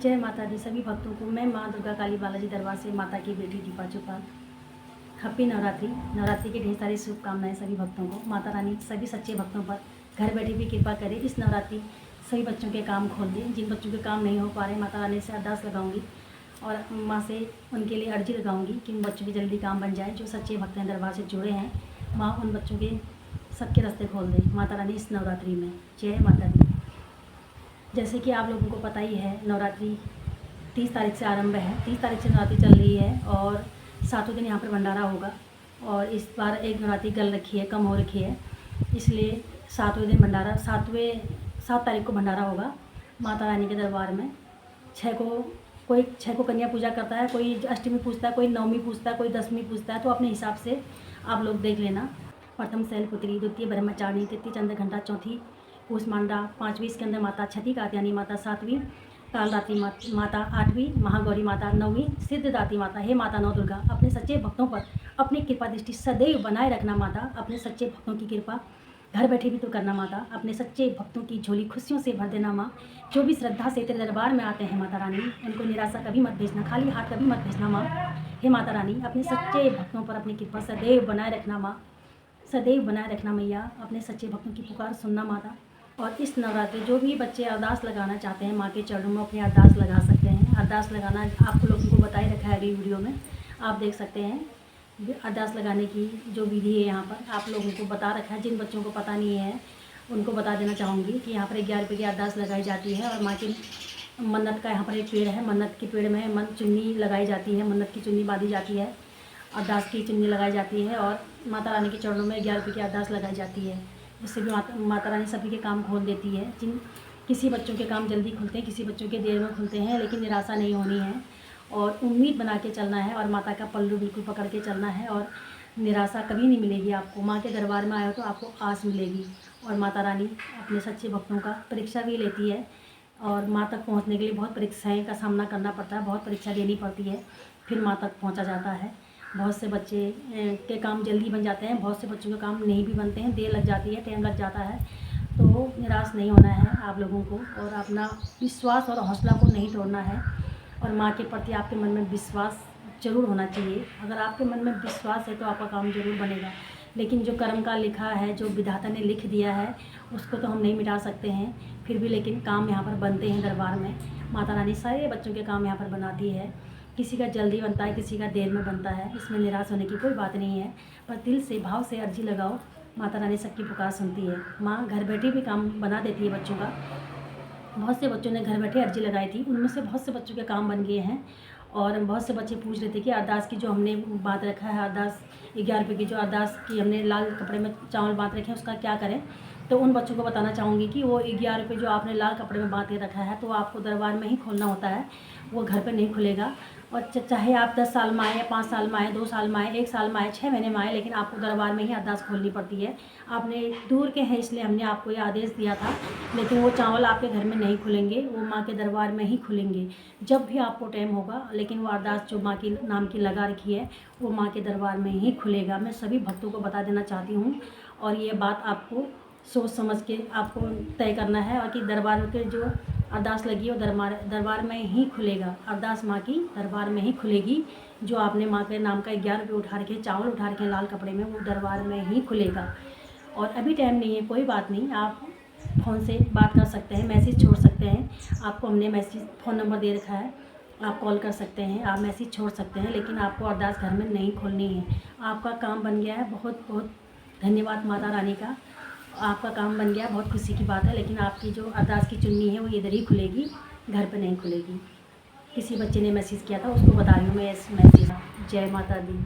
जय माता दी सभी भक्तों को। मैं माँ दुर्गा काली बालाजी दरबार से माता की बेटी दीपा चौपाल। हैप्पी नवरात्रि। नवरात्रि की ढेर सारी शुभकामनाएं सभी भक्तों को। माता रानी सभी सच्चे भक्तों पर घर बैठे भी कृपा करे। इस नवरात्रि सभी बच्चों के काम खोल दें। जिन बच्चों के काम नहीं हो पा रहे, माता रानी से अरदास लगाऊंगी और माँ से उनके लिए अर्जी लगाऊंगी कि उन बच्चों के जल्दी काम बन जाए। जो सच्चे भक्त हैं, दरबार से जुड़े हैं, माँ उन बच्चों के सबके रास्ते खोल दें माता रानी इस नवरात्रि में। जय माता दी। जैसे कि आप लोगों को पता ही है, नवरात्रि 30 तारीख से आरंभ है। 30 तारीख से नवरात्रि चल रही है और 7वें दिन यहाँ पर भंडारा होगा। और इस बार एक नवरात्रि गल रखी है, कम हो रखी है, इसलिए 7वें दिन भंडारा 7 तारीख को भंडारा होगा माता रानी के दरबार में। 6 को कन्या पूजा करता है, कोई अष्टमी पूजता है, कोई नवमी पूजता है, कोई 10वीं पूजता है। तो अपने हिसाब से आप लोग देख लेना। प्रथम शैलपुत्री, द्वितीय ब्रह्मचारिणी, तृतीय चंद्रघंटा, चौथी कूष्मांडा, 5वीं स्कंद माता, छठी कात्यायनी माता, 7वीं कालरात्रि माता, 8वीं महागौरी माता, 9वीं सिद्धदात्री माता। हे माता नौ दुर्गा, अपने सच्चे भक्तों पर अपनी कृपा दृष्टि सदैव बनाए रखना माता। अपने सच्चे भक्तों की कृपा घर बैठे भी तो करना माता। अपने सच्चे भक्तों की झोली खुशियों से भर देना माँ। जो भी श्रद्धा से तेरे दरबार में आते हैं माता रानी, उनको निराशा कभी मत भेजना, खाली हाथ कभी मत भेजना माँ। हे माता रानी, अपने सच्चे भक्तों पर अपनी कृपा सदैव बनाए रखना माँ, सदैव बनाए रखना मैया। अपने सच्चे भक्तों की पुकार सुनना माता। और इस नवरात्रि जो भी बच्चे अरदास लगाना चाहते हैं माँ के चरणों में, अपनी अरदास लगा सकते हैं। अरदास लगाना आप लोगों को बताई रखा है अगली वीडियो में, आप देख सकते हैं। अरदास लगाने की जो विधि है यहाँ पर आप लोगों को बता रखा है। जिन बच्चों को पता नहीं है उनको बता देना चाहूँगी कि यहाँ पर 11 रुपये की अरदास लगाई जाती है। और माँ की मन्नत का यहाँ पर एक पेड़ है, मन्नत के पेड़ में चुन्नी लगाई जाती है, मन्नत की चुन्नी बांधी जाती है, अरदास की चुन्नी लगाई जाती है और माता रानी के चरणों में 11 रुपये की अरदास लगाई जाती है। जिससे भी माता रानी सभी के काम खोल देती है। किसी बच्चों के काम जल्दी खुलते हैं, किसी बच्चों के देर में खुलते हैं, लेकिन निराशा नहीं होनी है और उम्मीद बना के चलना है और माता का पल्लू बिल्कुल पकड़ के चलना है। और निराशा कभी नहीं मिलेगी आपको। माँ के दरबार में आए हो तो आपको आस मिलेगी। और माता रानी अपने सच्चे भक्तों का परीक्षा भी लेती है और माँ तक पहुँचने के लिए बहुत परीक्षाएँ का सामना करना पड़ता है, बहुत परीक्षा देनी पड़ती है, फिर माँ तक पहुँचा जाता है। बहुत से बच्चे के काम जल्दी बन जाते हैं, बहुत से बच्चों के काम नहीं भी बनते हैं, देर लग जाती है, टाइम लग जाता है। तो निराश नहीं होना है आप लोगों को और अपना विश्वास और हौसला को नहीं तोड़ना है। और माँ के प्रति आपके मन में विश्वास ज़रूर होना चाहिए। अगर आपके मन में विश्वास है तो आपका काम ज़रूर बनेगा। लेकिन जो कर्म का लिखा है, जो विधाता ने लिख दिया है, उसको तो हम नहीं मिटा सकते हैं। फिर भी लेकिन काम यहाँ पर बनते हैं दरबार में। माता रानी सारे बच्चों के काम यहाँ पर बनाती है। किसी का जल्दी बनता है, किसी का देर में बनता है, इसमें निराश होने की कोई बात नहीं है। पर दिल से भाव से अर्जी लगाओ, माता रानी सबकी पुकार सुनती है। माँ घर बैठे भी काम बना देती है बच्चों का। बहुत से बच्चों ने घर बैठे अर्जी लगाई थी, उनमें से बहुत से बच्चों के काम बन गए हैं। और बहुत से बच्चे पूछ रहे थे कि अरदास की जो हमने बात रखा है, अरदास 11 रुपये की जो अरदास की हमने लाल कपड़े में चावल बांध रखे हैं, उसका क्या करें। तो उन बच्चों को बताना चाहूँगी कि वो 11 रुपये जो आपने लाल कपड़े में बांध के रखा है, तो आपको दरबार में ही खोलना होता है, वो घर पर नहीं खुलेगा। और चाहे आप 10 साल में आए या 5 साल में आए, 2 साल में आए, 1 साल में आए, 6 महीने में आए, लेकिन आपको दरबार में ही अरदास खोलनी पड़ती है। आपने दूर के हैं इसलिए हमने आपको ये आदेश दिया था, लेकिन वो चावल आपके घर में नहीं खुलेंगे, वो माँ के दरबार में ही खुलेंगे जब भी आपको टाइम होगा। लेकिन वो अरदास जो माँ की नाम की लगा रखी है, वो माँ के दरबार में ही खुलेगा। मैं सभी भक्तों को बता देना चाहती हूँ और ये बात आपको सोच समझ के आपको तय करना है। और कि दरबार के जो अरदास लगी है वो दरबार में ही खुलेगा। अरदास माँ की दरबार में ही खुलेगी। जो आपने माँ के नाम का 11 रुपये उठा रखे, चावल उठा रखे लाल कपड़े में, वो दरबार में ही खुलेगा। और अभी टाइम नहीं है, कोई बात नहीं, आप फ़ोन से बात कर सकते हैं, मैसेज छोड़ सकते हैं। आपको हमने मैसेज फ़ोन नंबर दे रखा है, आप कॉल कर सकते हैं, आप मैसेज छोड़ सकते हैं, लेकिन आपको अरदास घर में नहीं खोलनी है। आपका काम बन गया है, बहुत बहुत धन्यवाद माता रानी का। आपका काम बन गया, बहुत खुशी की बात है। लेकिन आपकी जो अरदास की चुन्नी है वो इधर ही खुलेगी, घर पे नहीं खुलेगी। किसी बच्चे ने मैसेज किया था, उसको बता रही हूँ मैं इस मैसेज। जय माता दी।